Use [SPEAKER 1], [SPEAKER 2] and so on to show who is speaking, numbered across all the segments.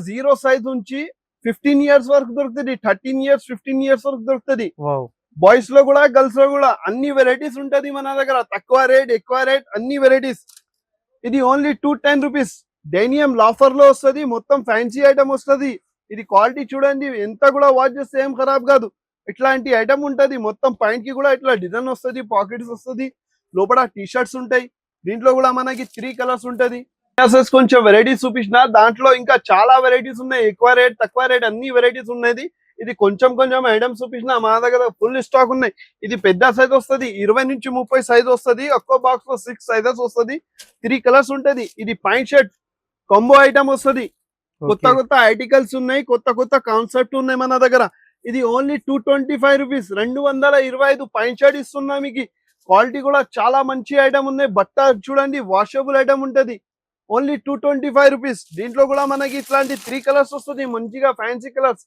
[SPEAKER 1] Zero size నుంచి 15 years వరకు దొరుకుతుంది, 13 ఇయర్స్ 15 ఇయర్స్ వరకు దొరుకుతుంది. బాయ్స్ లో కూడా గర్ల్స్ లో కూడా అన్ని వెరైటీస్ ఉంటది మన దగ్గర. తక్కువ రేట్ ఎక్కువ రేట్ అన్ని వెరైటీస్. ఇది ఓన్లీ 210 రూపీస్. డైనియం లాఫర్ లో వస్తుంది, మొత్తం ఫ్యాన్సీ ఐటమ్ వస్తుంది. ఇది క్వాలిటీ చూడండి, ఎంత కూడా వాచ్ చేస్తే ఏం ఖరాబ్ కాదు. ఇట్లాంటి ఐటమ్ ఉంటది. మొత్తం పైన కి కూడా ఇట్లా డిజైన్ వస్తుంది, పాకెట్స్ వస్తుంది, లోపల టీ షర్ట్స్ ఉంటాయి. దీంట్లో కూడా మనకి 3 కలర్స్ ఉంటది. కొంచెం వెరైటీస్ చూపించిన, దాంట్లో ఇంకా చాలా వెరైటీస్ ఉన్నాయి. ఎక్కువ రేట్ తక్కువ రేట్ అన్ని వెరైటీస్ ఉన్నాయి. ఇది కొంచెం కొంచెం ఐటమ్స్ చూపించిన, మా దగ్గర ఫుల్ స్టాక్ ఉన్నాయి. ఇది పెద్ద సైజ్ వస్తుంది, 20 నుంచి 30 సైజ్ వస్తుంది. ఒక్కో బాక్స్ లో 6 సైజెస్ వస్తుంది, 3 కలర్స్ ఉంటది. ఇది పాయింట్ షర్ట్ కాంబో ఐటమ్ వస్తుంది. కొత్త కొత్త ఆర్టికల్స్ ఉన్నాయి, కొత్త కొత్త కాన్సెప్ట్ ఉన్నాయి మన దగ్గర. ఇది ఓన్లీ 225 రూపీస్. 225 పాయింట్ షర్ట్ ఇస్తున్నా మీకు. క్వాలిటీ కూడా చాలా మంచి ఐటమ్ ఉన్నాయి. బట్ట చూడండి, వాషబుల్ ఐటమ్ ఉంటది. Only 225 rupees. దీంట్లో కూడా మనకి ఇట్లాంటి 3 కలర్స్ వస్తుంది, మంచిగా ఫ్యాన్సీ కలర్స్.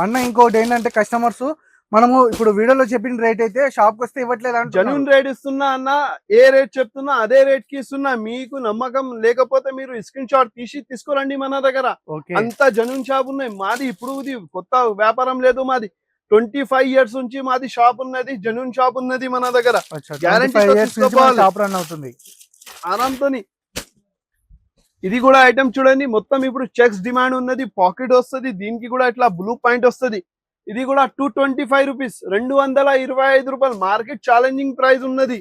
[SPEAKER 2] అన్న ఇంకోటి ఏంటంటే కస్టమర్స్ మనము ఇప్పుడు వీడియోలో చెప్పిన రేట్ అయితే షాప్ కి వస్తే ఇవ్వట్లేదు అంటే
[SPEAKER 1] జెన్యూన్ రేట్ ఇస్తున్నా అన్న. ఏ రేట్ చెప్తున్నా అదే రేట్ కి ఇస్తున్నా. మీకు నమ్మకం లేకపోతే మీరు స్క్రీన్ షాట్ తీసి తీసుకురండి మన దగ్గర. అంత జెన్యూన్ షాప్ ఉన్నాయి మాది. ఇప్పుడు ఇది కొత్త వ్యాపారం లేదు మాది. 25 ఇయర్స్ నుంచి మాది షాప్ ఉన్నది, జెన్యూన్ షాప్ ఉన్నది మన దగ్గర.
[SPEAKER 2] అవుతుంది
[SPEAKER 1] ఆరాంతోని. ఇది కూడా ఐటమ్ చూడండి, మొత్తం ఇప్పుడు చెక్స్ డిమాండ్ ఉన్నది, పాకెట్ వస్తుంది. దీనికి కూడా ఇట్లా బ్లూ పాయింట్ వస్తుంది. ఇది కూడా 225 రూపీస్. 225 రూపాయలు. మార్కెట్ ఛాలెంజింగ్ ప్రైస్ ఉన్నది.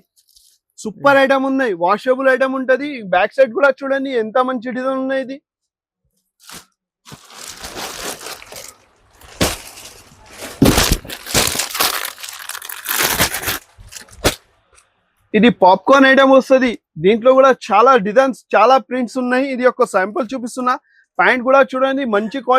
[SPEAKER 1] సూపర్ ఐటమ్ ఉన్నాయి, వాషబుల్ ఐటమ్ ఉంటది. బ్యాక్ సైడ్ కూడా చూడండి ఎంత మంచి డిజైన్ ఉన్నాయి. ఇది పాప్కార్న్ ఐటమ్ వస్తుంది. దీంట్లో కూడా చాలా డిజైన్స్, చాలా ప్రింట్స్ ఉన్నాయి. ఇది ఒక శాంపుల్ చూపిస్తున్నా. ప్యాంట్ కూడా చూడండి, మంచి క్వాలిటీ.